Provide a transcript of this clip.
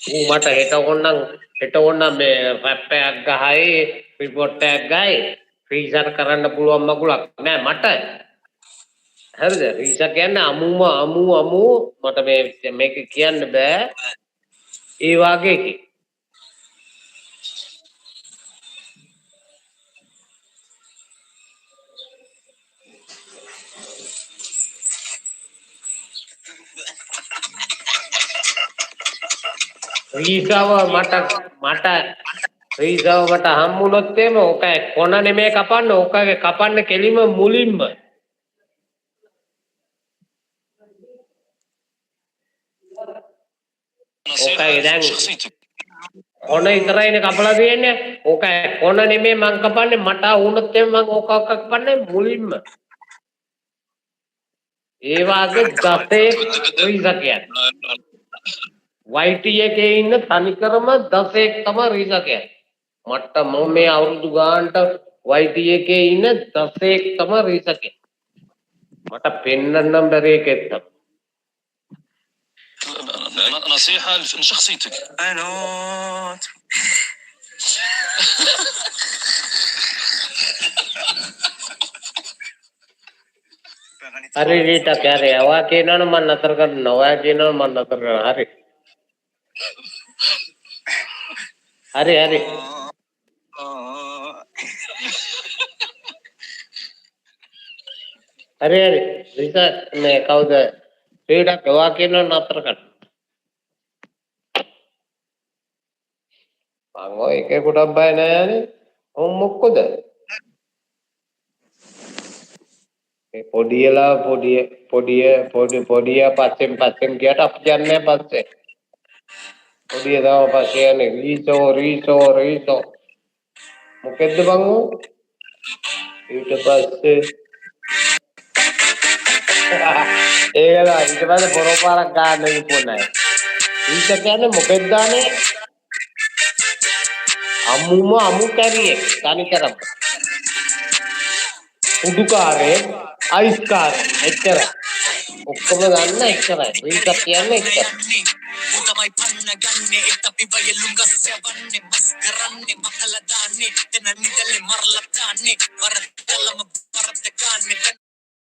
ඌ මට හෙට ඕන්නම් මේ රැප් එකක් ගහයි රිපෝට් එකක් ගහයි රීසර් කරන්න පුළුවන් මගුලක් නෑ මට. හරිද? රීසර් කියන්නේ අමු මට මේක කියන්න බෑ. ඒ වාගේ එකේ. රීසාව මට හම්බුනොත් එම ඕක කොන නෙමේ කපන්න ඕකගේ කපන්න කෙලිම මුලින්ම ඕකයි දැන් කොන ඉතරයිනේ කපලා තියෙන්නේ ඕක කොන නෙමේ මං කපන්නේ මට වුණොත් එම මං ඕක කපන්නේ මුලින්ම ඒ වාගේ දතේ රීසා කියන්නේ YT එකේ ඉන්න තනිකරම 10ක් තමයි රීසා කියන්නේ. මට මම මේ අවුරුදු ගානට YT එකේ ඉන්න 10ක් තමයි රීසා කියන්නේ. මට පෙන්නන්නම් බැරි එකෙක් තමයි. نصيحة لشخصيتك. හරි රීතා කෑරේ අවා කියනවනම් මම නතර කරනවා. ඔයා කියනවනම් මම නතර කරනවා. හරි. හරි. රීතා මේ කවුද? රීතා ඔයා කියනවනම් නතර කරනවා. මං ඔය එකෙකුටත් බය නෑනේ. ඔව් මොකද? පොඩියලා පොඩිය පස්සෙන් ගියට අපි යන්නේ පස්සේ. පොඩිය තව පස්සේ යන්නේ රීසෝ. මොකෙද්ද බං ඕ? ඊට පස්සේ ඊට පස්සේ පොරොපාරක් ගන්න ඉපොන්නයි. ඊට කියන්නේ මොකෙද්ද දාන්නේ? අමු කැරියේ තනිකරම. උඩුකාරේ අයිස්කාරේ එච්චරයි. ඔක්කොම ගන්න එච්චරයි. රීසර් කියන්නේ එච්චරයි. Utamay pannaganne itapi vayelunga sevanne masgaranne makaladanne tenanidale marlatane parattalama parattakane